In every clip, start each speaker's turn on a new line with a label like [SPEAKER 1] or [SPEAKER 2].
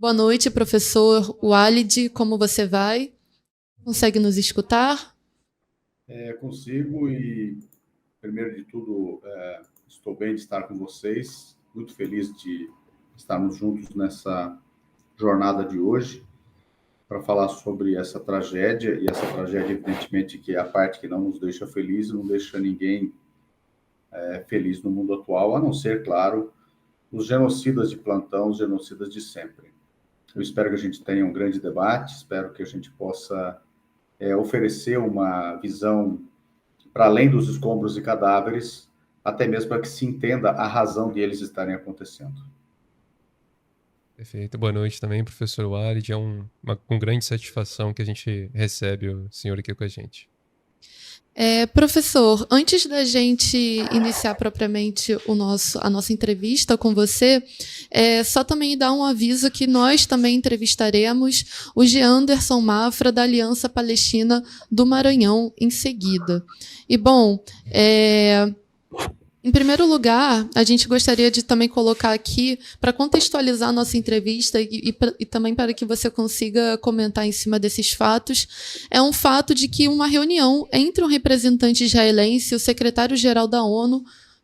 [SPEAKER 1] Boa noite, professor Walid. Como você vai? Consegue nos escutar?
[SPEAKER 2] Consigo e, primeiro de tudo, estou bem de estar com vocês, muito feliz de estarmos juntos nessa jornada de hoje para falar sobre essa tragédia, e essa tragédia, evidentemente, que é a parte que não nos deixa felizes, não deixa ninguém feliz no mundo atual, a não ser, claro, os genocidas de plantão, os genocidas de sempre. Eu espero que a gente tenha um grande debate, espero que a gente possa oferecer uma visão para além dos escombros e cadáveres, até mesmo para que se entenda a razão de eles estarem acontecendo.
[SPEAKER 3] Perfeito. Boa noite também, professor Walid. É com grande satisfação que a gente recebe o senhor aqui com a gente.
[SPEAKER 1] Professor, antes da gente iniciar propriamente a nossa entrevista com você, só também dar um aviso que nós também entrevistaremos o Geanderson Mafra, da Aliança Palestina do Maranhão, em seguida. E, bom, em primeiro lugar, a gente gostaria de também colocar aqui, para contextualizar a nossa entrevista e também para que você consiga comentar em cima desses fatos, é um fato de que uma reunião entre um representante israelense e o secretário-geral da ONU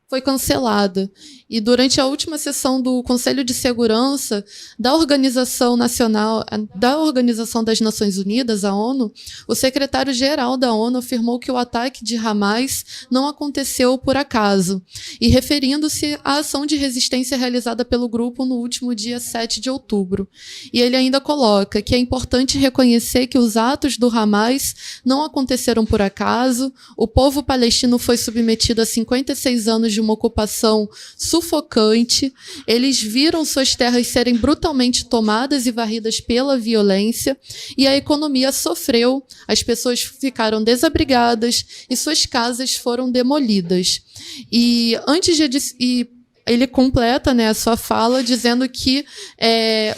[SPEAKER 1] foi cancelada. E durante a última sessão do Conselho de Segurança da Organização das Nações Unidas, a ONU, o secretário-geral da ONU afirmou que o ataque de Hamas não aconteceu por acaso, e referindo-se à ação de resistência realizada pelo grupo no último dia 7 de outubro. E ele ainda coloca que é importante reconhecer que os atos do Hamas não aconteceram por acaso, o povo palestino foi submetido a 56 anos de uma ocupação sufocante, eles viram suas terras serem brutalmente tomadas e varridas pela violência, e a economia sofreu, as pessoas ficaram desabrigadas e suas casas foram demolidas. E ele completa, né, a sua fala dizendo que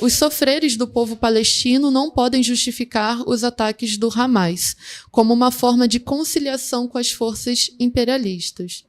[SPEAKER 1] os sofreres do povo palestino não podem justificar os ataques do Hamas, como uma forma de conciliação com as forças imperialistas.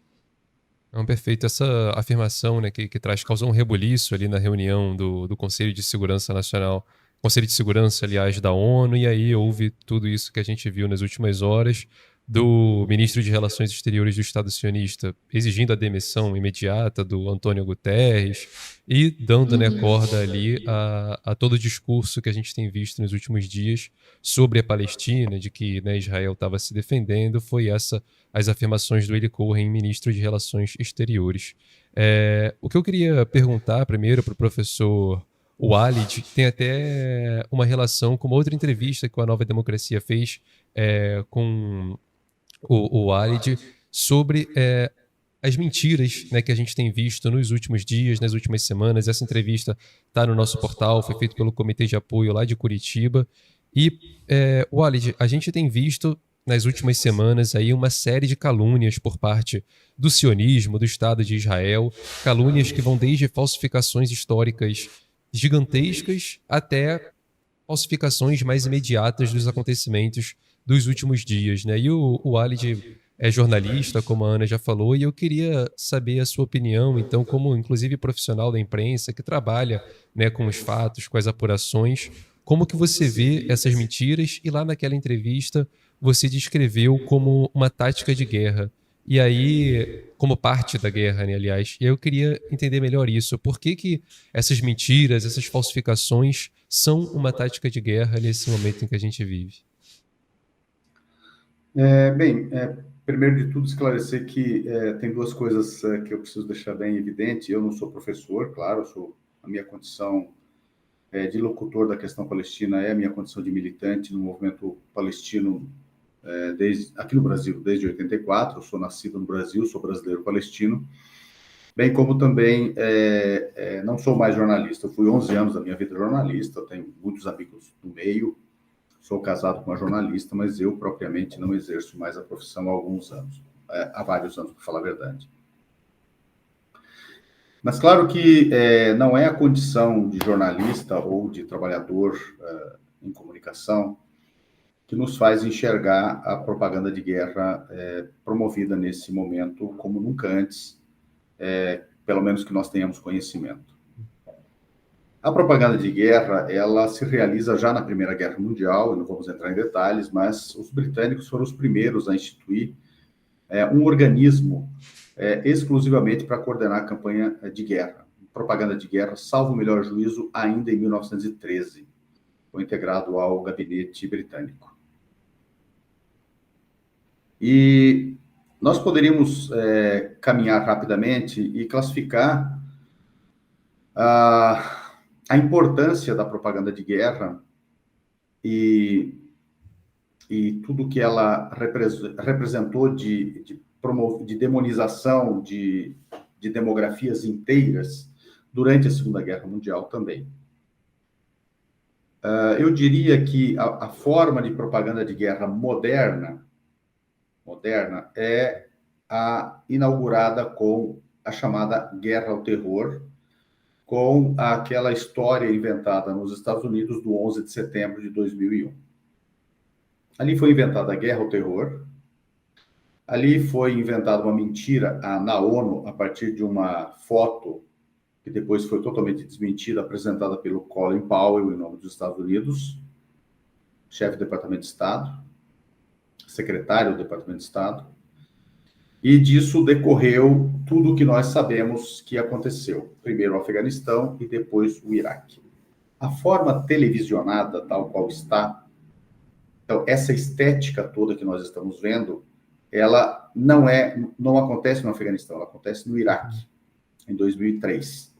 [SPEAKER 3] Perfeito. Essa afirmação, né, que causou um rebuliço ali na reunião do Conselho de Segurança Nacional, Conselho de Segurança, aliás, da ONU, e aí houve tudo isso que a gente viu nas últimas horas, do ministro de Relações Exteriores do Estado sionista exigindo a demissão imediata do Antônio Guterres e dando, né, corda ali a todo o discurso que a gente tem visto nos últimos dias sobre a Palestina, de que, né, Israel estava se defendendo. Foi as afirmações do Eli Cohen, ministro de Relações Exteriores. O que eu queria perguntar primeiro para o professor Walid tem até uma relação com uma outra entrevista que a Nova Democracia fez com o Walid sobre as mentiras, né, que a gente tem visto nos últimos dias, nas últimas semanas. Essa entrevista está no nosso portal, foi feita pelo Comitê de Apoio lá de Curitiba. E, Walid, a gente tem visto nas últimas semanas aí uma série de calúnias por parte do sionismo, do Estado de Israel, calúnias que vão desde falsificações históricas gigantescas até falsificações mais imediatas dos acontecimentos dos últimos dias, né? E o Walid é jornalista, como a Ana já falou, e eu queria saber a sua opinião, então, como inclusive profissional da imprensa que trabalha, né, com os fatos, com as apurações, como que você vê essas mentiras? E lá naquela entrevista você descreveu como uma tática de guerra. E aí, como parte da guerra, né, aliás, e eu queria entender melhor isso. Por que essas mentiras, essas falsificações são uma tática de guerra nesse momento em que a gente vive?
[SPEAKER 2] Primeiro de tudo, esclarecer que tem duas coisas que eu preciso deixar bem evidente. Eu não sou professor, claro, a minha condição de locutor da questão palestina é a minha condição de militante no movimento palestino aqui no Brasil, desde 84. Eu sou nascido no Brasil, sou brasileiro palestino, bem como também não sou mais jornalista. Eu fui 11 anos da minha vida jornalista, eu tenho muitos amigos no meio, sou casado com uma jornalista, mas eu propriamente não exerço mais a profissão há alguns anos, há vários anos, para falar a verdade. Mas claro que não é a condição de jornalista ou de trabalhador em comunicação que nos faz enxergar a propaganda de guerra promovida nesse momento como nunca antes, pelo menos que nós tenhamos conhecimento. A propaganda de guerra, ela se realiza já na Primeira Guerra Mundial, e não vamos entrar em detalhes, mas os britânicos foram os primeiros a instituir um organismo exclusivamente para coordenar a campanha de guerra. Propaganda de guerra, salvo o melhor juízo, ainda em 1913, foi integrado ao gabinete britânico. E nós poderíamos caminhar rapidamente e classificar a importância da propaganda de guerra e tudo que ela representou de demonização de demografias inteiras durante a Segunda Guerra Mundial também. Eu diria que a forma de propaganda de guerra moderna é a inaugurada com a chamada Guerra ao Terror, com aquela história inventada nos Estados Unidos do 11 de setembro de 2001. Ali foi inventada a Guerra ao Terror, ali foi inventada uma mentira na ONU a partir de uma foto que depois foi totalmente desmentida, apresentada pelo Colin Powell, em nome dos Estados Unidos, chefe do Departamento de Estado, secretário do Departamento de Estado, e disso decorreu tudo o que nós sabemos que aconteceu. Primeiro o Afeganistão e depois o Iraque. A forma televisionada, tal qual está, então, essa estética toda que nós estamos vendo, ela não acontece no Afeganistão, ela acontece no Iraque, em 2003.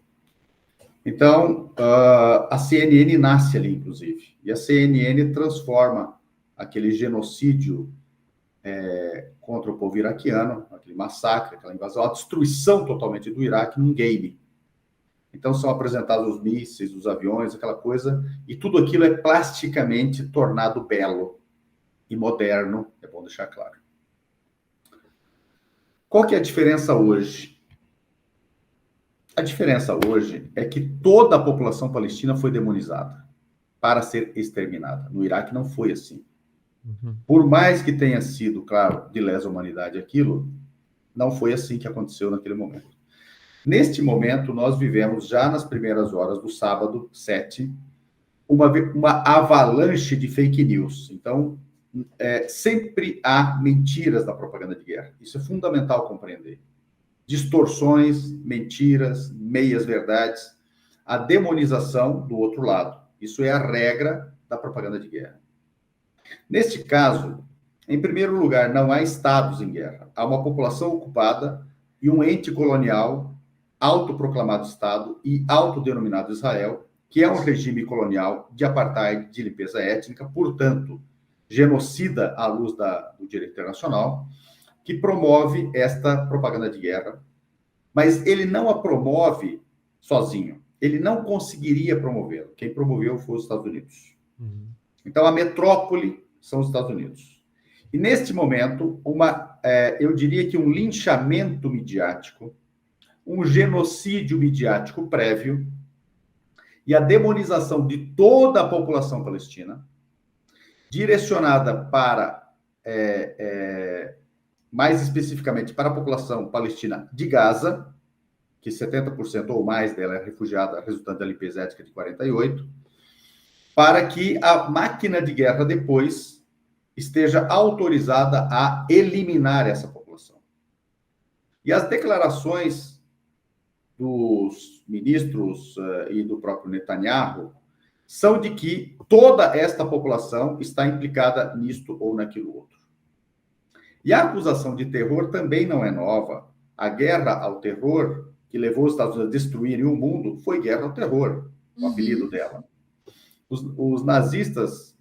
[SPEAKER 2] Então, a CNN nasce ali, inclusive, e a CNN transforma aquele genocídio contra o povo iraquiano, aquele massacre, aquela invasão, a destruição totalmente do Iraque num game. Então, são apresentados os mísseis, os aviões, aquela coisa, e tudo aquilo é plasticamente tornado belo e moderno, é bom deixar claro. Qual que é a diferença hoje? A diferença hoje é que toda a população palestina foi demonizada para ser exterminada. No Iraque não foi assim. Por mais que tenha sido, claro, de lesa humanidade aquilo, não foi assim que aconteceu naquele momento. Neste momento, nós vivemos já nas primeiras horas do sábado 7, uma avalanche de fake news. Então, sempre há mentiras na propaganda de guerra. Isso é fundamental compreender. Distorções, mentiras, meias-verdades, a demonização do outro lado. Isso é a regra da propaganda de guerra. Neste caso, em primeiro lugar, não há estados em guerra. Há uma população ocupada e um ente colonial, autoproclamado Estado e autodenominado Israel, que é um regime colonial de apartheid, de limpeza étnica, portanto, genocida à luz do direito internacional, que promove esta propaganda de guerra, mas ele não a promove sozinho. Ele não conseguiria promovê-la. Quem promoveu foi os Estados Unidos. Então, a metrópole são os Estados Unidos. E, neste momento, eu diria que um linchamento midiático, um genocídio midiático prévio e a demonização de toda a população palestina, direcionada para, mais especificamente, para a população palestina de Gaza, que 70% ou mais dela é refugiada, resultante da limpeza étnica de 48, para que a máquina de guerra depois esteja autorizada a eliminar essa população. E as declarações dos ministros e do próprio Netanyahu são de que toda esta população está implicada nisto ou naquilo outro. E a acusação de terror também não é nova. A guerra ao terror, que levou os Estados Unidos a destruírem o mundo, foi guerra ao terror, o apelido dela. Os nazistas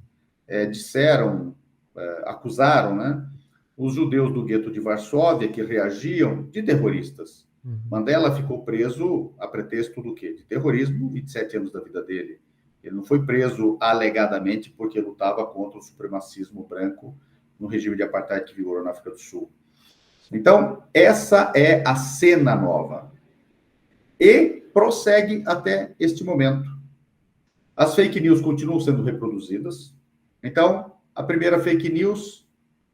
[SPEAKER 2] acusaram, né, os judeus do gueto de Varsóvia, que reagiam, de terroristas. Mandela ficou preso a pretexto do quê? De terrorismo, 27 anos da vida dele. Ele não foi preso alegadamente porque lutava contra o supremacismo branco no regime de apartheid que vigorou na África do Sul. Então, essa é a cena nova. E prossegue até este momento. As fake news continuam sendo reproduzidas. Então, a primeira fake news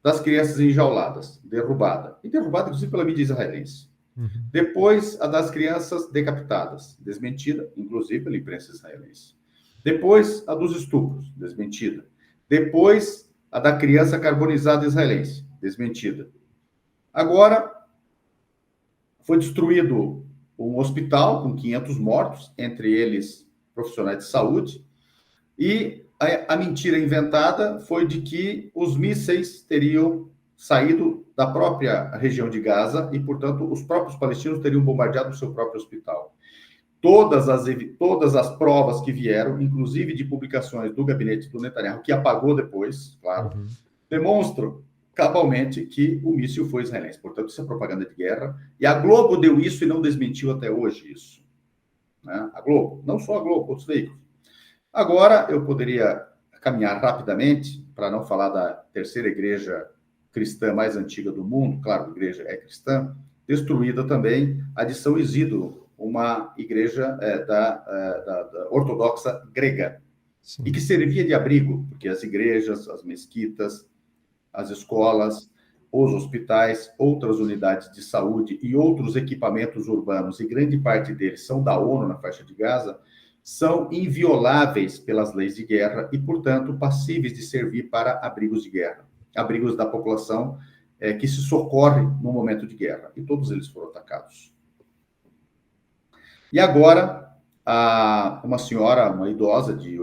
[SPEAKER 2] das crianças enjauladas, derrubada. E derrubada, inclusive, pela mídia israelense.
[SPEAKER 3] Uhum.
[SPEAKER 2] Depois, a das crianças decapitadas, desmentida, inclusive pela imprensa israelense. Depois, a dos estupros, desmentida. Depois, a da criança carbonizada israelense, desmentida. Agora, foi destruído um hospital com 500 mortos, entre eles profissionais de saúde, e a mentira inventada foi de que os mísseis teriam saído da própria região de Gaza e, portanto, os próprios palestinos teriam bombardeado o seu próprio hospital. Todas as provas que vieram, inclusive de publicações do gabinete do Netanyahu, que apagou depois, claro, demonstram cabalmente que o míssil foi israelense. Portanto, isso é propaganda de guerra. E a Globo deu isso e não desmentiu até hoje isso. Né? A Globo, não só a Globo, outros veículos. Agora, eu poderia caminhar rapidamente, para não falar da terceira igreja cristã mais antiga do mundo, claro, a igreja é cristã, destruída também a de São Isidro, uma igreja da ortodoxa grega,
[SPEAKER 3] Sim.
[SPEAKER 2] e que servia de abrigo, porque as igrejas, as mesquitas, as escolas, os hospitais, outras unidades de saúde e outros equipamentos urbanos, e grande parte deles são da ONU na faixa de Gaza, são invioláveis pelas leis de guerra e, portanto, passíveis de servir para abrigos de guerra, abrigos da população que se socorre no momento de guerra. E todos eles foram atacados. E agora, uma senhora, uma idosa de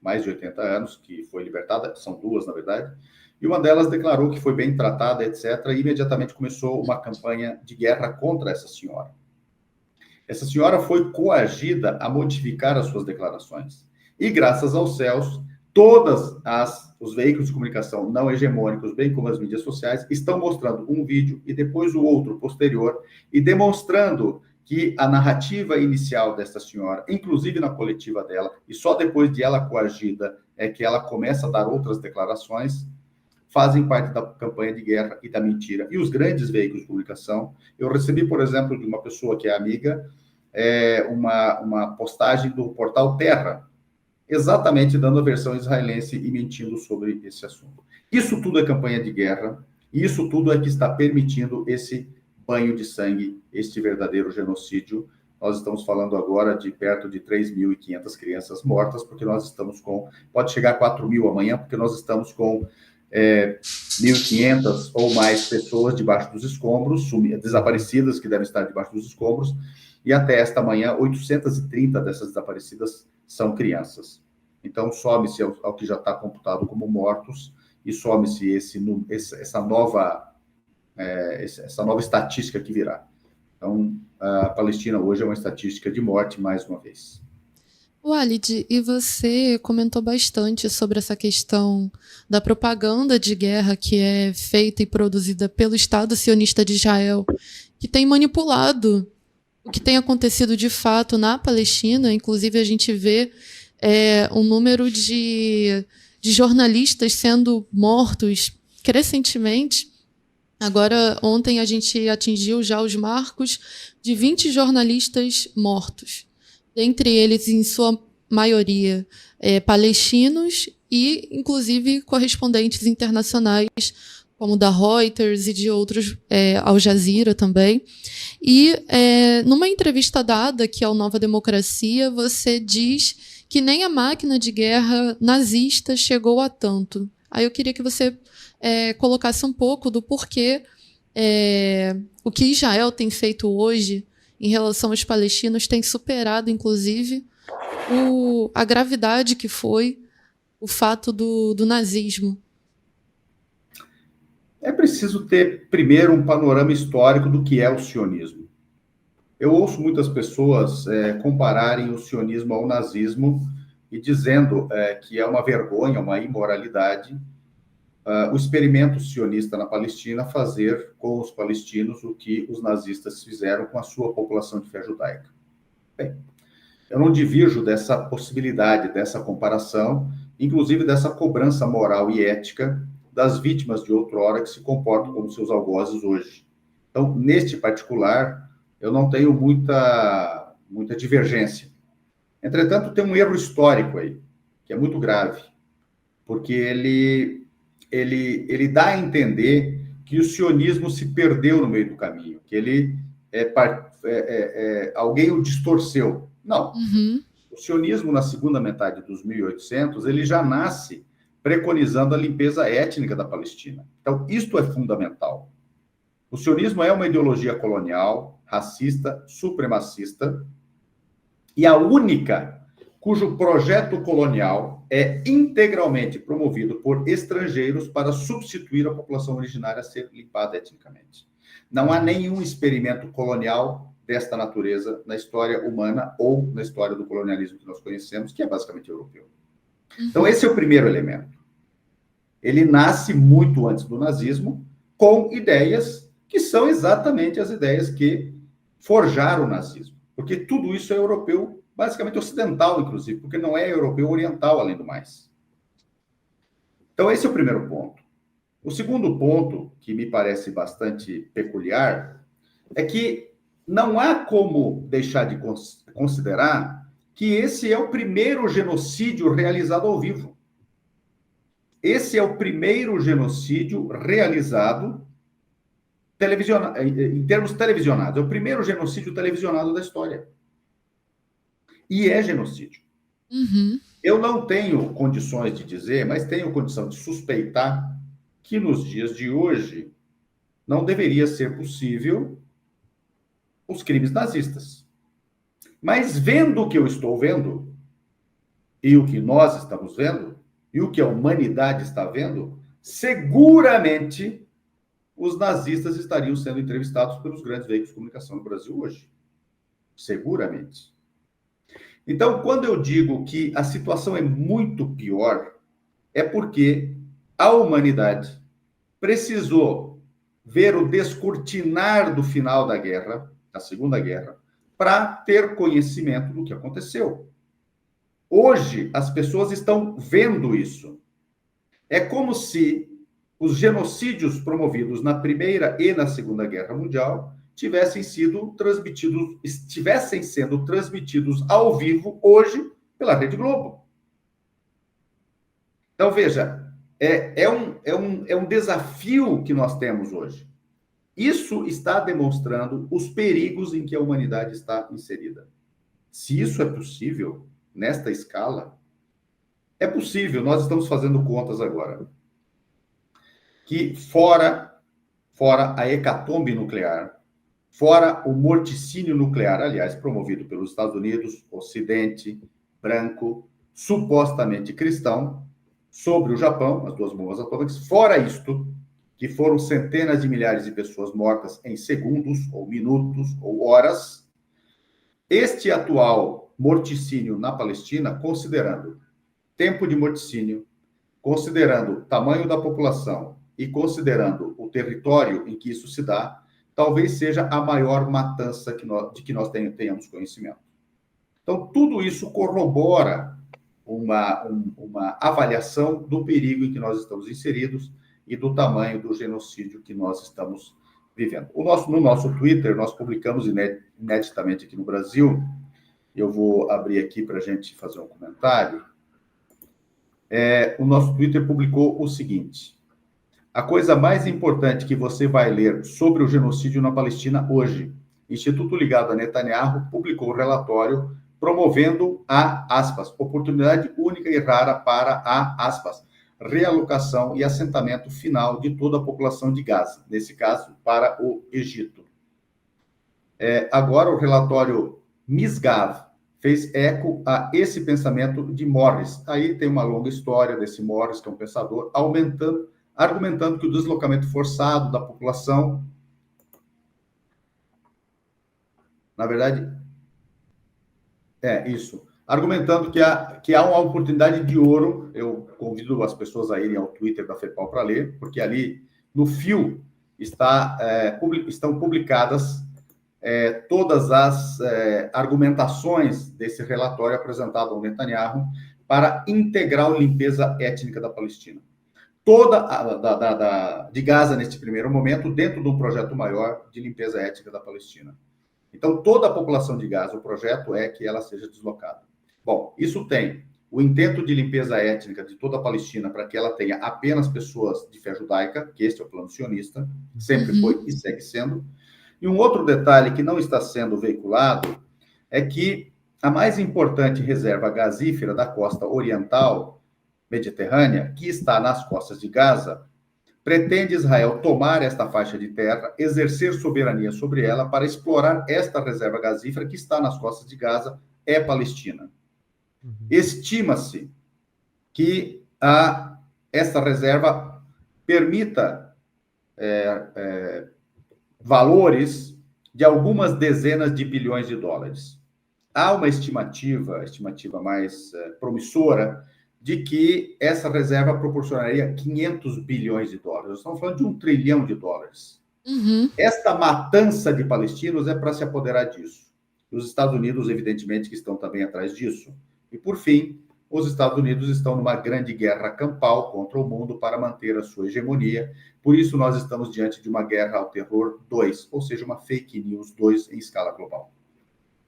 [SPEAKER 2] mais de 80 anos, que foi libertada, são duas, na verdade, e uma delas declarou que foi bem tratada, etc., e imediatamente começou uma campanha de guerra contra essa senhora. Essa senhora foi coagida a modificar as suas declarações. E, graças aos céus, todos os veículos de comunicação não hegemônicos, bem como as mídias sociais, estão mostrando um vídeo e depois o outro posterior, e demonstrando que a narrativa inicial dessa senhora, inclusive na coletiva dela, e só depois de ela coagida é que ela começa a dar outras declarações, fazem parte da campanha de guerra e da mentira. E os grandes veículos de comunicação, eu recebi, por exemplo, de uma pessoa que é amiga, uma postagem do portal Terra, exatamente dando a versão israelense e mentindo sobre esse assunto. Isso tudo é campanha de guerra, e isso tudo é que está permitindo esse banho de sangue, este verdadeiro genocídio. Nós estamos falando agora de perto de 3.500 crianças mortas, porque nós estamos com... Pode chegar a 4.000 amanhã, porque nós estamos com 1.500 ou mais pessoas debaixo dos escombros, desaparecidas que devem estar debaixo dos escombros, e até esta manhã, 830 dessas desaparecidas são crianças. Então, some-se ao que já está computado como mortos, e some-se essa nova estatística que virá. Então, a Palestina hoje é uma estatística de morte, mais uma vez.
[SPEAKER 1] Walid, e você comentou bastante sobre essa questão da propaganda de guerra que é feita e produzida pelo Estado sionista de Israel, que tem manipulado o que tem acontecido de fato na Palestina. Inclusive, a gente vê um número de jornalistas sendo mortos crescentemente. Agora, ontem a gente atingiu já os marcos de 20 jornalistas mortos. Dentre eles, em sua maioria, palestinos e, inclusive, correspondentes internacionais, como da Reuters e de outros, Al Jazeera também. E, numa entrevista dada aqui ao Nova Democracia, você diz que nem a máquina de guerra nazista chegou a tanto. Aí eu queria que você colocasse um pouco do porquê o que Israel tem feito hoje em relação aos palestinos tem superado, inclusive, a gravidade que foi o fato do nazismo.
[SPEAKER 2] É preciso ter, primeiro, um panorama histórico do que é o sionismo. Eu ouço muitas pessoas compararem o sionismo ao nazismo e dizendo que é uma vergonha, uma imoralidade, o experimento sionista na Palestina fazer com os palestinos o que os nazistas fizeram com a sua população de fé judaica. Bem, eu não divirjo dessa possibilidade, dessa comparação, inclusive dessa cobrança moral e ética das vítimas de outrora que se comportam como seus algozes hoje. Então, neste particular, eu não tenho muita divergência. Entretanto, tem um erro histórico aí, que é muito grave, porque ele dá a entender que o sionismo se perdeu no meio do caminho, que ele alguém o distorceu. Não.
[SPEAKER 1] Uhum.
[SPEAKER 2] O sionismo, na segunda metade dos 1800, ele já nasce preconizando a limpeza étnica da Palestina. Então, isto é fundamental. O sionismo é uma ideologia colonial, racista, supremacista, e a única cujo projeto colonial é integralmente promovido por estrangeiros para substituir a população originária a ser limpada etnicamente. Não há nenhum experimento colonial desta natureza na história humana ou na história do colonialismo que nós conhecemos, que é basicamente europeu. Então, esse é o primeiro elemento. Ele nasce muito antes do nazismo, com ideias que são exatamente as ideias que forjaram o nazismo. Porque tudo isso é europeu, basicamente ocidental, inclusive, porque não é europeu oriental, além do mais. Então, esse é o primeiro ponto. O segundo ponto, que me parece bastante peculiar, é que não há como deixar de considerar que esse é o primeiro genocídio realizado ao vivo. Esse é o primeiro genocídio realizado em termos televisionados. É o primeiro genocídio televisionado da história. E é genocídio.
[SPEAKER 1] Uhum.
[SPEAKER 2] Eu não tenho condições de dizer, mas tenho condição de suspeitar que nos dias de hoje não deveria ser possível os crimes nazistas. Mas vendo o que eu estou vendo, e o que nós estamos vendo, e o que a humanidade está vendo, seguramente os nazistas estariam sendo entrevistados pelos grandes veículos de comunicação no Brasil hoje. Seguramente. Então, quando eu digo que a situação é muito pior, é porque a humanidade precisou ver o descortinar do final da guerra, da Segunda Guerra, para ter conhecimento do que aconteceu. Hoje, as pessoas estão vendo isso. É como se os genocídios promovidos na Primeira e na Segunda Guerra Mundial estivessem sendo transmitidos ao vivo hoje pela Rede Globo. Então, veja, é um desafio que nós temos hoje. Isso está demonstrando os perigos em que a humanidade está inserida. Se isso é possível, nesta escala, é possível, nós estamos fazendo contas agora, que fora a hecatombe nuclear, fora o morticínio nuclear, aliás, promovido pelos Estados Unidos, Ocidente, branco, supostamente cristão, sobre o Japão, as duas bombas atômicas, fora isto, que foram centenas de milhares de pessoas mortas em segundos, ou minutos, ou horas, este atual morticínio na Palestina, considerando tempo de morticínio, considerando tamanho da população e considerando o território em que isso se dá, talvez seja a maior matança de que nós tenhamos conhecimento. Então, tudo isso corrobora uma avaliação do perigo em que nós estamos inseridos e do tamanho do genocídio que nós estamos vivendo. No nosso Twitter, nós publicamos ineditamente aqui no Brasil, eu vou abrir aqui para a gente fazer um comentário. O nosso Twitter publicou o seguinte: a coisa mais importante que você vai ler sobre o genocídio na Palestina hoje. Instituto ligado a Netanyahu publicou o relatório promovendo a, aspas, oportunidade única e rara para a, aspas, realocação e assentamento final de toda a população de Gaza, nesse caso, para o Egito. Agora, o relatório Misgav fez eco a esse pensamento de Morris. Aí tem uma longa história desse Morris, que é um pensador, argumentando que o deslocamento forçado da população, na verdade, argumentando que há uma oportunidade de ouro. Eu convido as pessoas a irem ao Twitter da FEPAL para ler, porque ali, no fio, estão publicadas todas as argumentações desse relatório apresentado ao Netanyahu para integral limpeza étnica da Palestina. Toda de Gaza, neste primeiro momento, dentro de um projeto maior de limpeza étnica da Palestina. Então, toda a população de Gaza, o projeto é que ela seja deslocada. Bom, isso tem o intento de limpeza étnica de toda a Palestina para que ela tenha apenas pessoas de fé judaica, que este é o plano sionista, sempre foi e segue sendo. E um outro detalhe que não está sendo veiculado é que a mais importante reserva gasífera da costa oriental mediterrânea, que está nas costas de Gaza, pretende Israel tomar esta faixa de terra, exercer soberania sobre ela para explorar esta reserva gasífera que está nas costas de Gaza, é Palestina. Estima-se que esta reserva permita valores de algumas dezenas de bilhões de dólares. Há uma estimativa mais promissora, de que essa reserva proporcionaria 500 bilhões de dólares. Nós estamos falando de 1 trilhão de dólares. Esta matança de palestinos é para se apoderar disso. Os Estados Unidos, evidentemente, que estão também atrás disso. E, por fim, os Estados Unidos estão numa grande guerra campal contra o mundo para manter a sua hegemonia. Por isso, nós estamos diante de uma guerra ao terror 2, ou seja, uma fake news 2 em escala global.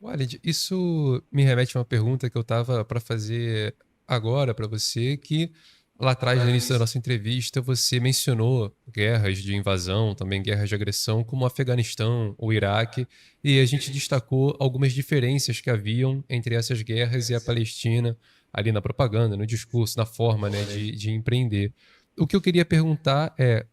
[SPEAKER 3] Walid, isso me remete a uma pergunta que eu estava para fazer agora para você, que lá atrás, no início da nossa entrevista, você mencionou guerras de invasão, também guerras de agressão, como o Afeganistão, o Iraque, e a gente destacou algumas diferenças que haviam entre essas guerras e a Palestina, ali na propaganda, no discurso, na forma, né, de empreender. O que eu queria perguntar é,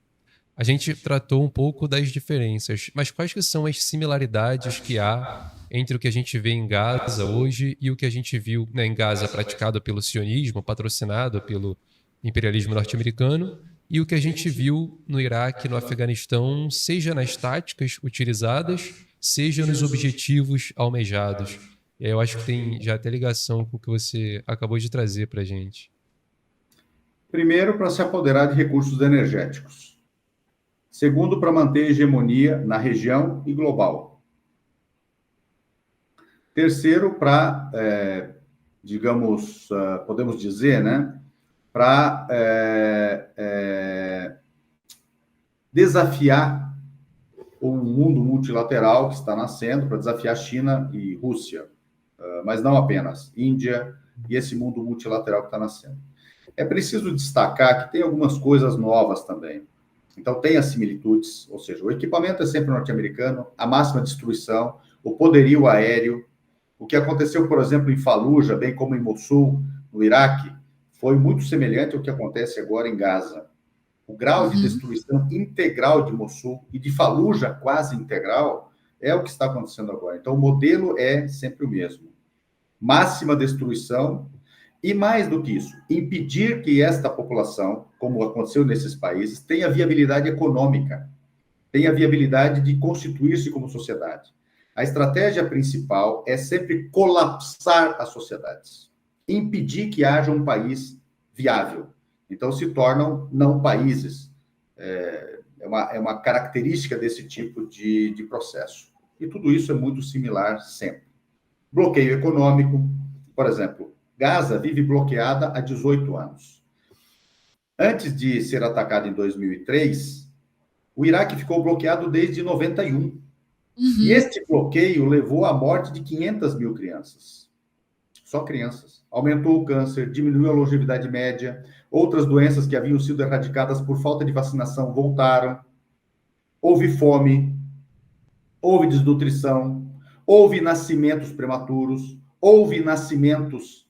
[SPEAKER 3] a gente tratou um pouco das diferenças, mas quais que são as similaridades que há entre o que a gente vê em Gaza hoje e o que a gente viu, né, em Gaza praticado pelo sionismo, patrocinado pelo imperialismo norte-americano, e o que a gente viu no Iraque, no Afeganistão, seja nas táticas utilizadas, seja nos objetivos almejados. E aí eu acho que tem já até ligação com o que você acabou de trazer para a gente.
[SPEAKER 2] Primeiro, para se apoderar de recursos energéticos. Segundo, para manter hegemonia na região e global. Terceiro, para, digamos, podemos dizer, né, para desafiar o mundo multilateral que está nascendo, para desafiar China e Rússia, mas não apenas, Índia e esse mundo multilateral que está nascendo. É preciso destacar que tem algumas coisas novas também. Então, tem as similitudes, ou seja, o equipamento é sempre norte-americano, a máxima destruição, o poderio aéreo. O que aconteceu, por exemplo, em Fallujah, bem como em Mossul, no Iraque, foi muito semelhante ao que acontece agora em Gaza. O grau de destruição integral de Mossul e de Fallujah quase integral é o que está acontecendo agora. Então, o modelo é sempre o mesmo. Máxima destruição e, mais do que isso, impedir que esta população, como aconteceu nesses países, tenha viabilidade econômica, tenha viabilidade de constituir-se como sociedade. A estratégia principal é sempre colapsar as sociedades, impedir que haja um país viável. Então, se tornam não países. É uma característica desse tipo de processo. E tudo isso é muito similar sempre. Bloqueio econômico, por exemplo, Gaza vive bloqueada há 18 anos. Antes de ser atacado em 2003, o Iraque ficou bloqueado desde 91. E este bloqueio levou à morte de 500 mil crianças. Só crianças. Aumentou o câncer, diminuiu a longevidade média, outras doenças que haviam sido erradicadas por falta de vacinação voltaram. Houve fome, houve desnutrição, houve nascimentos prematuros, houve nascimentos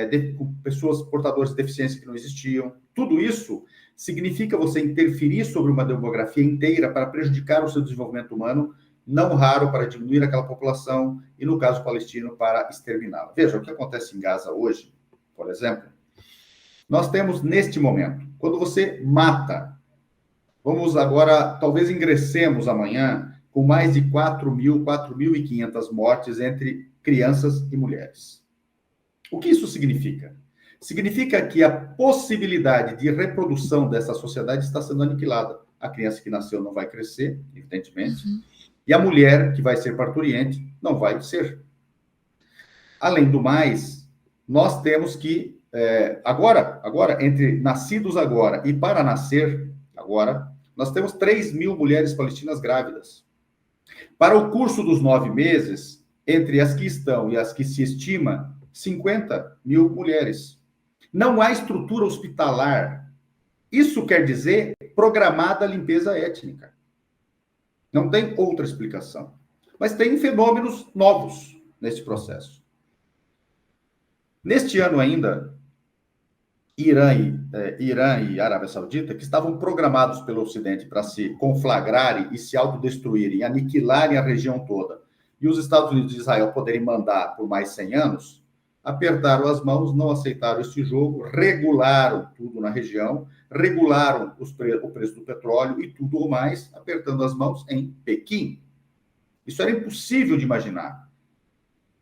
[SPEAKER 2] de pessoas portadoras de deficiência que não existiam. Tudo isso significa você interferir sobre uma demografia inteira para prejudicar o seu desenvolvimento humano, não raro para diminuir aquela população e, no caso palestino, para exterminá-la. Veja, o que acontece em Gaza hoje, por exemplo, nós temos neste momento, quando você mata, vamos agora, talvez ingressemos amanhã com mais de 4.500 mortes entre crianças e mulheres. O que isso significa? Significa que a possibilidade de reprodução dessa sociedade está sendo aniquilada. A criança que nasceu não vai crescer, evidentemente, e a mulher que vai ser parturiente não vai ser. Além do mais, nós temos que, agora, entre nascidos agora e para nascer agora, nós temos 3.000 mulheres palestinas grávidas. Para o curso dos 9 meses, entre as que estão e as que se estima, 50.000 mulheres. Não há estrutura hospitalar. Isso quer dizer programada limpeza étnica. Não tem outra explicação. Mas tem fenômenos novos nesse processo. Neste ano ainda, Irã e Arábia Saudita, que estavam programados pelo Ocidente para se conflagrarem e se autodestruírem, aniquilarem a região toda, e os Estados Unidos e Israel poderem mandar por mais 100 anos, apertaram as mãos, não aceitaram este jogo, regularam tudo na região, regularam o preço do petróleo e tudo o mais, apertando as mãos em Pequim. Isso era impossível de imaginar.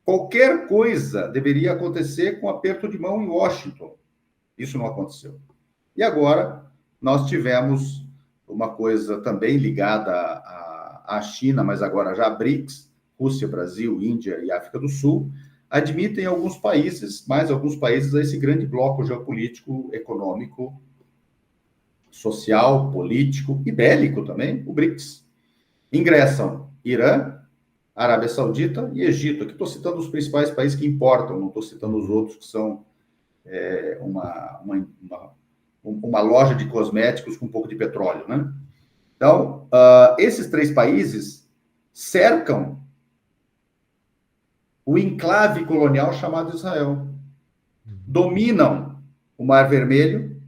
[SPEAKER 2] Qualquer coisa deveria acontecer com aperto de mão em Washington. Isso não aconteceu. E agora nós tivemos uma coisa também ligada à China, mas agora já a BRICS, Rússia, Brasil, Índia e África do Sul, admitem alguns países, mais alguns países, a esse grande bloco geopolítico, econômico, social, político e bélico também, o BRICS. Ingressam Irã, Arábia Saudita e Egito. Aqui estou citando os principais países que importam, não estou citando os outros que são uma loja de cosméticos com um pouco de petróleo, né? Então, esses 3 países cercam o enclave colonial chamado Israel. Dominam o Mar Vermelho,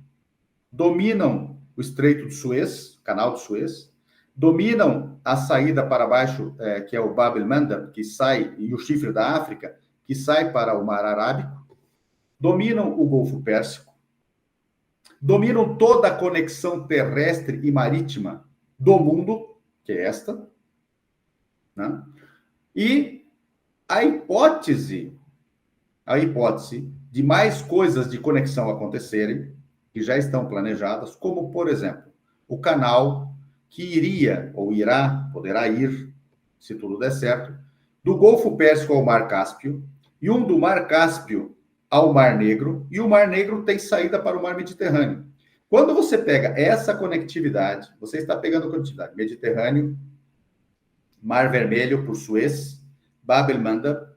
[SPEAKER 2] dominam o Estreito de Suez, Canal de Suez, dominam a saída para baixo, que é o Bab el-Mandeb, que sai, e o Chifre da África, que sai para o Mar Arábico, dominam o Golfo Pérsico, dominam toda a conexão terrestre e marítima do mundo, que é esta, né? E a hipótese de mais coisas de conexão acontecerem, que já estão planejadas, como, por exemplo, o canal que iria, ou irá, poderá ir, se tudo der certo, do Golfo Pérsico ao Mar Cáspio, e um do Mar Cáspio ao Mar Negro, e o Mar Negro tem saída para o Mar Mediterrâneo. Quando você pega essa conectividade, você está pegando a conectividade Mediterrâneo, Mar Vermelho por Suez, Bab el-Mandeb,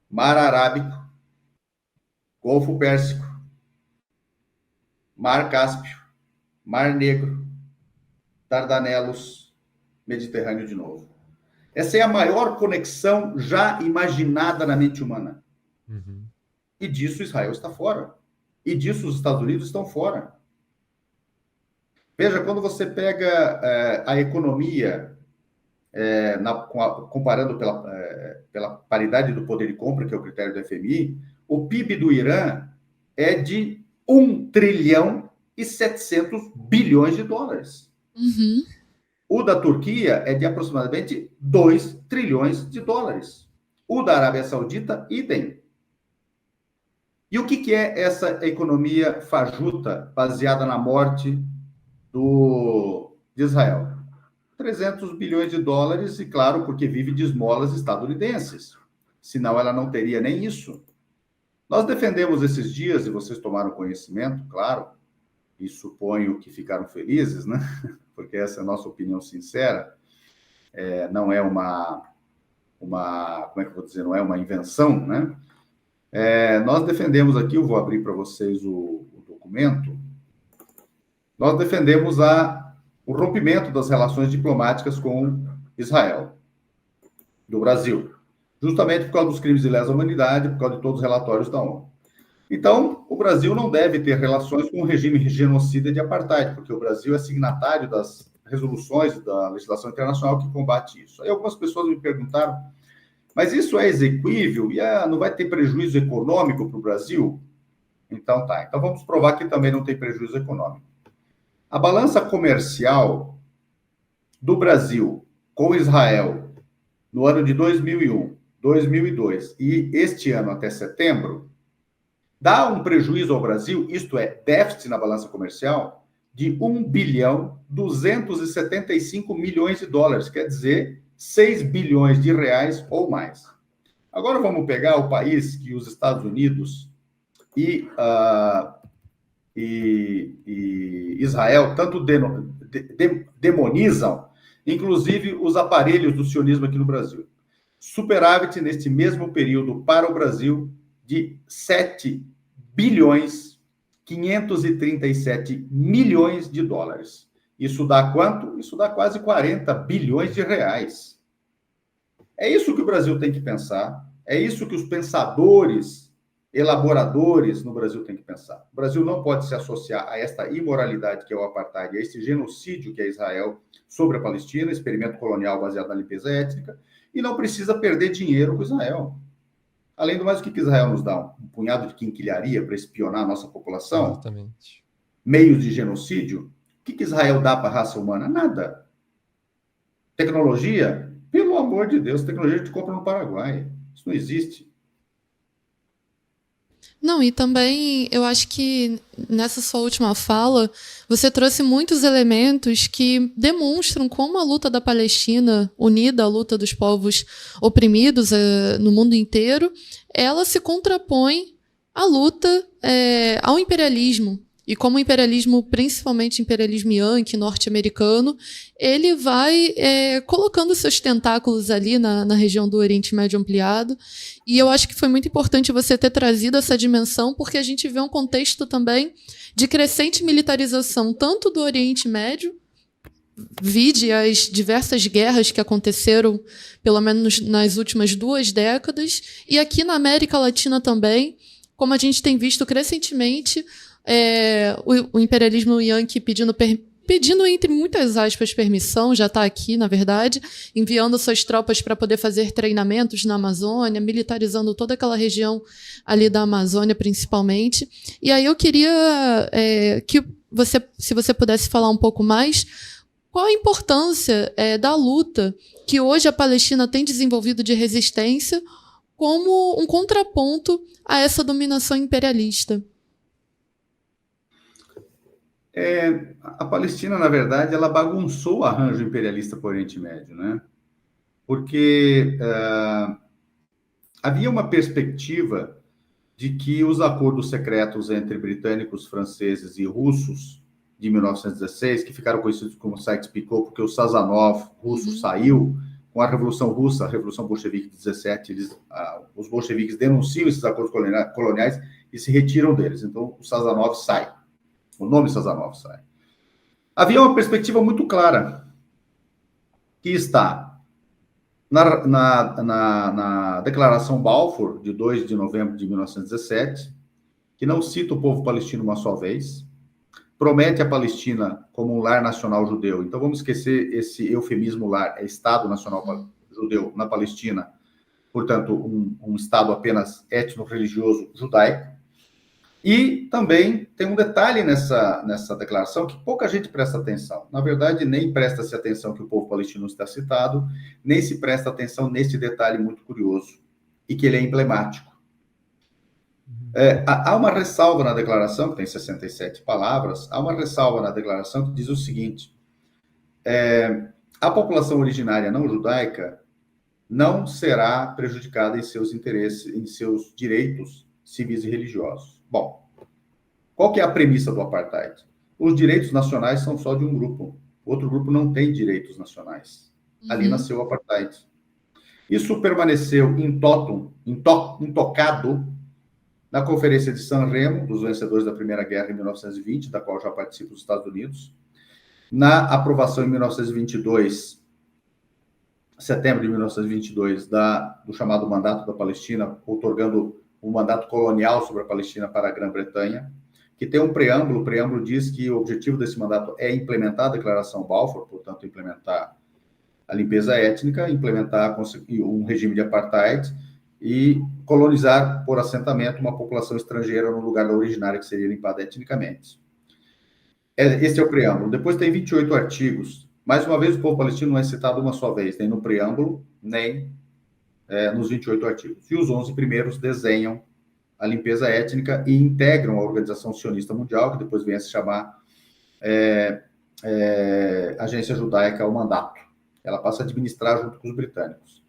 [SPEAKER 2] Mar Arábico, Golfo Pérsico, Mar Cáspio, Mar Negro, Dardanelos, Mediterrâneo de novo. Essa é a maior conexão já imaginada na mente humana.
[SPEAKER 3] Uhum.
[SPEAKER 2] E disso Israel está fora. E disso os Estados Unidos estão fora. Veja, quando você pega a economia, comparando pela paridade do poder de compra, que é o critério do FMI, o PIB do Irã é de 1 trilhão e 700 bilhões de dólares.
[SPEAKER 1] Uhum.
[SPEAKER 2] O da Turquia é de aproximadamente 2 trilhões de dólares. O da Arábia Saudita, idem. E o que é essa economia fajuta, baseada na morte de Israel? 300 bilhões de dólares, e claro, porque vive de esmolas estadunidenses. Senão ela não teria nem isso. Nós defendemos esses dias, e vocês tomaram conhecimento, claro, e suponho que ficaram felizes, né? Porque essa é a nossa opinião sincera, não é como é que eu vou dizer, não é uma invenção, né? Nós defendemos aqui, eu vou abrir para vocês o documento, nós defendemos o rompimento das relações diplomáticas com Israel, do Brasil, justamente por causa dos crimes de lesa humanidade, por causa de todos os relatórios da ONU. Então, o Brasil não deve ter relações com o regime genocida de apartheid, porque o Brasil é signatário das resoluções da legislação internacional que combate isso. Aí algumas pessoas me perguntaram, mas isso é exequível e não vai ter prejuízo econômico para o Brasil? Então tá, então vamos provar que também não tem prejuízo econômico. A balança comercial do Brasil com Israel no ano de 2001, 2002 e este ano até setembro, dá um prejuízo ao Brasil, isto é, déficit na balança comercial, de 1 bilhão 275 milhões de dólares, quer dizer, 6 bilhões de reais ou mais. Agora vamos pegar o país que os Estados Unidos e Israel tanto demonizam, inclusive os aparelhos do sionismo aqui no Brasil. Superávit neste mesmo período para o Brasil de 7 bilhões 537 milhões de dólares. Isso dá quanto? Isso dá quase 40 bilhões de reais. É isso que o Brasil tem que pensar, é isso que os pensadores, elaboradores no Brasil têm que pensar. O Brasil não pode se associar a esta imoralidade que é o apartheid, a esse genocídio que é Israel sobre a Palestina, experimento colonial baseado na limpeza étnica, e não precisa perder dinheiro com Israel. Além do mais, o que Israel nos dá? Um punhado de quinquilharia para espionar a nossa população?
[SPEAKER 3] Exatamente.
[SPEAKER 2] Meios de genocídio? O que Israel dá para a raça humana? Nada. Tecnologia? Pelo amor de Deus, tecnologia a gente compra no Paraguai. Isso não existe.
[SPEAKER 1] Não, e também eu acho que nessa sua última fala, você trouxe muitos elementos que demonstram como a luta da Palestina, unida à luta dos povos oprimidos no mundo inteiro, ela se contrapõe à luta ao imperialismo. E como o imperialismo, principalmente o imperialismo yankee, norte-americano, ele vai colocando seus tentáculos ali na região do Oriente Médio ampliado. E eu acho que foi muito importante você ter trazido essa dimensão, porque a gente vê um contexto também de crescente militarização, tanto do Oriente Médio, vide as diversas guerras que aconteceram, pelo menos nas últimas 2 décadas, e aqui na América Latina também, como a gente tem visto crescentemente o imperialismo yankee pedindo, entre muitas aspas, permissão, já está aqui, na verdade, enviando suas tropas para poder fazer treinamentos na Amazônia, militarizando toda aquela região ali da Amazônia, principalmente. E aí eu queria que se você pudesse falar um pouco mais, qual a importância da luta que hoje a Palestina tem desenvolvido de resistência como um contraponto a essa dominação imperialista?
[SPEAKER 2] A Palestina, na verdade, ela bagunçou o arranjo imperialista para o Oriente Médio, né? Porque havia uma perspectiva de que os acordos secretos entre britânicos, franceses e russos de 1916, que ficaram conhecidos como Sykes-Picot, porque o Sazonov russo saiu com a Revolução Russa, a Revolução Bolchevique de 17, os bolcheviques denunciam esses acordos coloniais e se retiram deles. Então, o Sazonov sai. O nome Sazonov sai. Havia uma perspectiva muito clara, que está na Declaração Balfour, de 2 de novembro de 1917, que não cita o povo palestino uma só vez, promete a Palestina como um lar nacional judeu. Então, vamos esquecer esse eufemismo lar, é Estado Nacional Judeu na Palestina, portanto, um Estado apenas étnico-religioso judaico. E também tem um detalhe nessa declaração que pouca gente presta atenção. Na verdade, nem presta-se atenção que o povo palestino está citado, nem se presta atenção nesse detalhe muito curioso, e que ele é emblemático. Há uma ressalva na declaração, que tem 67 palavras, há uma ressalva na declaração que diz o seguinte: a população originária não judaica não será prejudicada em seus interesses, em seus direitos civis e religiosos. Bom, qual que é a premissa do apartheid? Os direitos nacionais são só de um grupo. O outro grupo não tem direitos nacionais. Ali nasceu o apartheid. Isso permaneceu intocado na Conferência de San Remo, dos vencedores da Primeira Guerra em 1920, da qual já participa os Estados Unidos, na aprovação em 1922, setembro de 1922, do chamado Mandato da Palestina, outorgando um mandato colonial sobre a Palestina para a Grã-Bretanha, que tem um preâmbulo. O preâmbulo diz que o objetivo desse mandato é implementar a Declaração Balfour, portanto, implementar a limpeza étnica, implementar um regime de apartheid e colonizar por assentamento uma população estrangeira no lugar da originária, que seria limpada etnicamente. Esse é o preâmbulo. Depois tem 28 artigos. Mais uma vez, o povo palestino não é citado uma só vez, nem no preâmbulo, nem nos 28 artigos. E os 11 primeiros desenham a limpeza étnica e integram a Organização Sionista Mundial, que depois vem a se chamar Agência Judaica ao Mandato. Ela passa a administrar junto com os britânicos.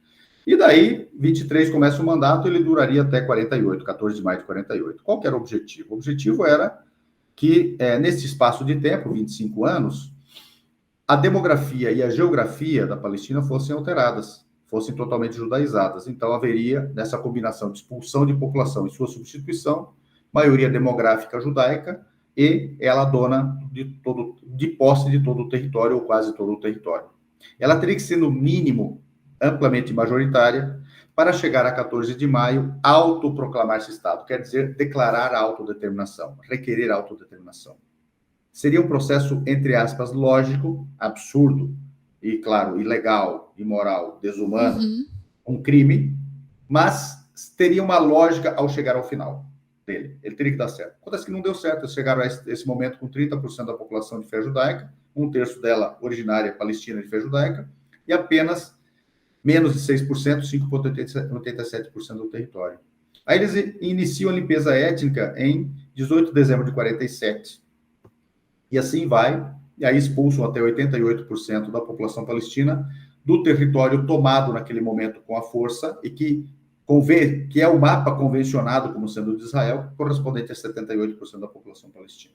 [SPEAKER 2] E daí, 23 começa o mandato, ele duraria até 48, 14 de maio de 48. Qual que era o objetivo? O objetivo era que, nesse espaço de tempo, 25 anos, a demografia e a geografia da Palestina fossem alteradas, fossem totalmente judaizadas. Então, haveria, nessa combinação de expulsão de população e sua substituição, maioria demográfica judaica e ela dona de posse de todo o território, ou quase todo o território. Ela teria que ser, no mínimo, amplamente majoritária, para chegar a 14 de maio, autoproclamar-se Estado, quer dizer, declarar a autodeterminação, requerer a autodeterminação. Seria um processo, entre aspas, lógico, absurdo, e, claro, ilegal, imoral, desumano, um crime, mas teria uma lógica ao chegar ao final dele. Ele teria que dar certo. Acontece que não deu certo. Eles chegaram a esse momento com 30% da população de fé judaica, um terço dela originária palestina de fé judaica, e apenas menos de 6%, 5,87% do território. Aí eles iniciam a limpeza étnica em 18 de dezembro de 47. E assim vai, e aí expulsam até 88% da população palestina do território tomado naquele momento com a força, e que é o mapa convencionado como sendo de Israel, correspondente a 78% da população palestina.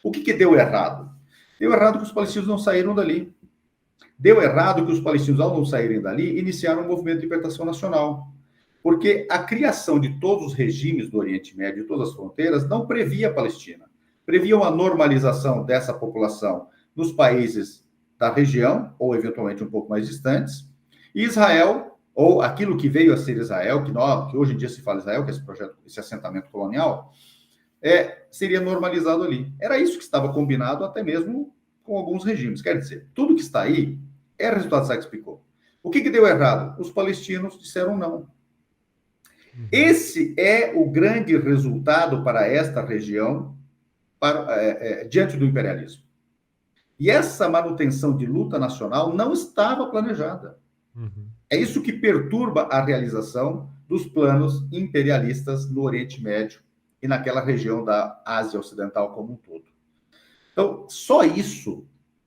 [SPEAKER 2] O que deu errado? Deu errado que os palestinos não saíram dali. Deu errado que os palestinos, ao não saírem dali, iniciaram um movimento de libertação nacional. Porque a criação de todos os regimes do Oriente Médio, de todas as fronteiras, não previa a Palestina. Previa uma normalização dessa população nos países da região, ou eventualmente um pouco mais distantes, e Israel, ou aquilo que veio a ser Israel, que hoje em dia se fala Israel, que é esse projeto, esse assentamento colonial, seria normalizado ali. Era isso que estava combinado até mesmo com alguns regimes. Quer dizer, tudo que está aí é resultado do Sykes-Picot. O que deu errado? Os palestinos disseram não. Esse é o grande resultado para esta região diante do imperialismo. E essa manutenção de luta nacional não estava planejada. É isso que perturba a realização dos planos imperialistas no Oriente Médio e naquela região da Ásia Ocidental como um todo. Então, só isso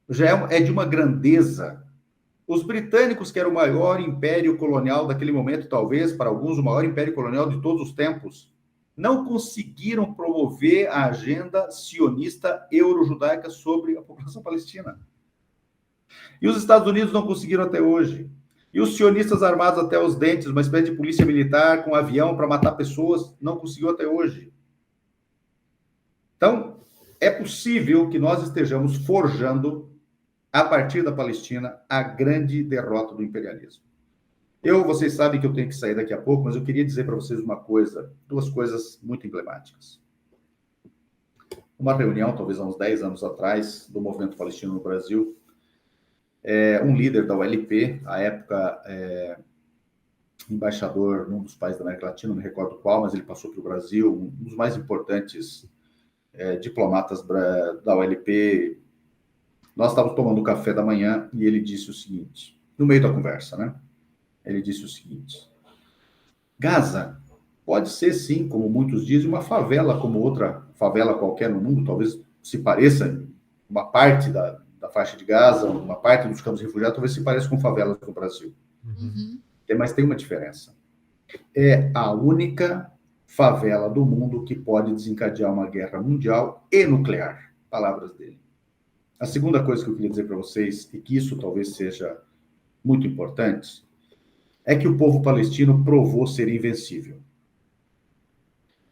[SPEAKER 2] já é de uma grandeza. Os britânicos, que eram o maior império colonial daquele momento, talvez, para alguns, o maior império colonial de todos os tempos, não conseguiram promover a agenda sionista euro-judaica sobre a população palestina. E os Estados Unidos não conseguiram até hoje. E os sionistas armados até os dentes, uma espécie de polícia militar com avião para matar pessoas, não conseguiu até hoje. Então, é possível que nós estejamos forjando, a partir da Palestina, a grande derrota do imperialismo. Vocês sabem que eu tenho que sair daqui a pouco, mas eu queria dizer para vocês duas coisas muito emblemáticas. Uma reunião, talvez há uns 10 anos atrás, do movimento palestino no Brasil, um líder da OLP, à época embaixador num dos países da América Latina, não me recordo qual, mas ele passou para o Brasil, um dos mais importantes diplomatas da OLP. Nós estávamos tomando café da manhã e ele disse o seguinte, no meio da conversa, né? Ele disse o seguinte: Gaza pode ser, sim, como muitos dizem, uma favela como outra favela qualquer no mundo, talvez se pareça, uma parte da faixa de Gaza, uma parte dos campos de refugiados, talvez se pareça com favelas no Brasil. Mas tem uma diferença. É a única favela do mundo que pode desencadear uma guerra mundial e nuclear. Palavras dele. A segunda coisa que eu queria dizer para vocês, e que isso talvez seja muito importante, é que o povo palestino provou ser invencível.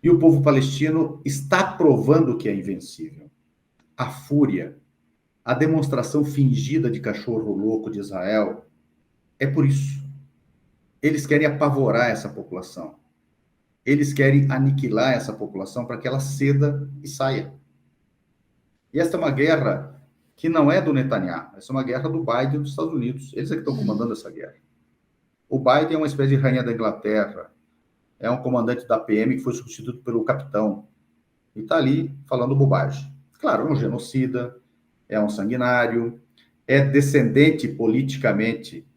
[SPEAKER 2] E o povo palestino está provando que é invencível. A fúria, a demonstração fingida de cachorro louco de Israel, é por isso. Eles querem apavorar essa população. Eles querem aniquilar essa população para que ela ceda e saia. E esta é uma guerra que não é do Netanyahu, essa é uma guerra do Biden e dos Estados Unidos. Eles é que estão comandando essa guerra. O Biden é uma espécie de rainha da Inglaterra, é um comandante da PM que foi substituído pelo capitão, e está ali falando bobagem. Claro, é um genocida, é um sanguinário, é descendente politicamente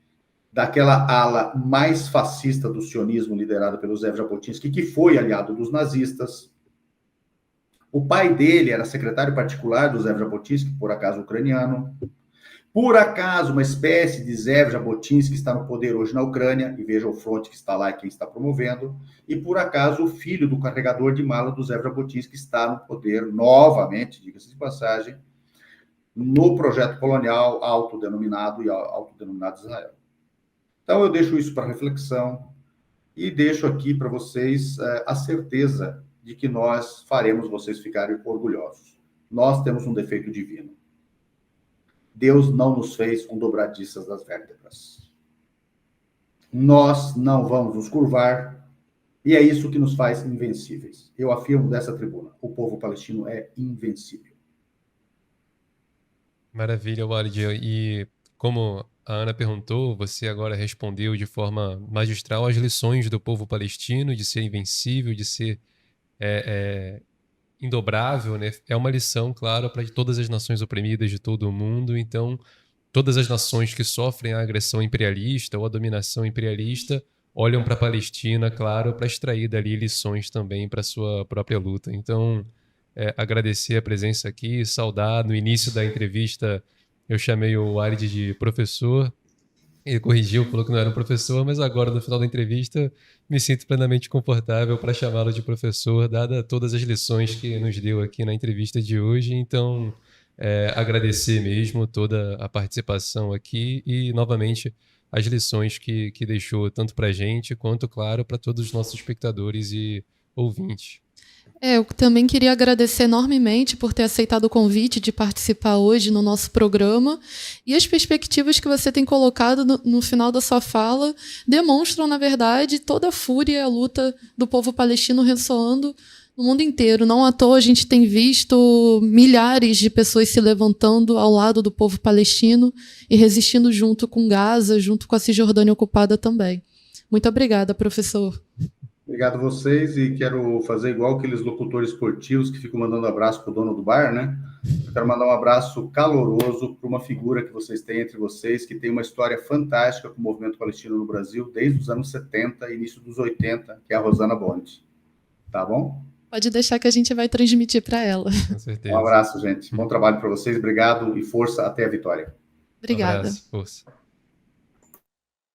[SPEAKER 2] daquela ala mais fascista do sionismo liderada pelo Zev Jabotinsky, que foi aliado dos nazistas. O pai dele era secretário particular do Zev Jabotinsky, por acaso ucraniano. Por acaso, uma espécie de Zev Jabotinsky que está no poder hoje na Ucrânia, e veja o fronte que está lá e quem está promovendo. E por acaso, o filho do carregador de mala do Zev Jabotinsky está no poder novamente, diga-se de passagem, no projeto colonial autodenominado Israel. Então, eu deixo isso para reflexão e deixo aqui para vocês a certeza de que nós faremos vocês ficarem orgulhosos. Nós temos um defeito divino. Deus não nos fez um dobradiças das vértebras. Nós não vamos nos curvar, e é isso que nos faz invencíveis. Eu afirmo dessa tribuna, o povo palestino é invencível.
[SPEAKER 3] Maravilha, Walid. E como a Ana perguntou, você agora respondeu de forma magistral as lições do povo palestino, de ser invencível, de ser indobrável, né? É uma lição, claro, para todas as nações oprimidas de todo o mundo. Então, todas as nações que sofrem a agressão imperialista ou a dominação imperialista olham para a Palestina, claro, para extrair dali lições também para a sua própria luta. Então, agradecer a presença aqui, saudar. No início da entrevista, eu chamei o Walid de professor. Ele corrigiu, falou que não era um professor, mas agora, no final da entrevista, me sinto plenamente confortável para chamá-lo de professor, dada todas as lições que nos deu aqui na entrevista de hoje. Então, agradecer mesmo toda a participação aqui e, novamente, as lições que deixou tanto para a gente quanto, claro, para todos os nossos espectadores e ouvintes.
[SPEAKER 1] Eu também queria agradecer enormemente por ter aceitado o convite de participar hoje no nosso programa, e as perspectivas que você tem colocado no final da sua fala demonstram, na verdade, toda a fúria e a luta do povo palestino ressoando no mundo inteiro. Não à toa a gente tem visto milhares de pessoas se levantando ao lado do povo palestino e resistindo junto com Gaza, junto com a Cisjordânia ocupada também. Muito obrigada, professor.
[SPEAKER 2] Obrigado a vocês, e quero fazer igual aqueles locutores esportivos que ficam mandando abraço para o dono do bar, né? Eu quero mandar um abraço caloroso para uma figura que vocês têm entre vocês, que tem uma história fantástica com o movimento palestino no Brasil, desde os anos 70 e início dos 80, que é a Rosana Bond. Tá bom?
[SPEAKER 1] Pode deixar que a gente vai transmitir para ela.
[SPEAKER 3] Com certeza.
[SPEAKER 2] Um abraço, gente. Bom trabalho para vocês, obrigado e força até a vitória.
[SPEAKER 1] Obrigada.
[SPEAKER 3] Um abraço, força.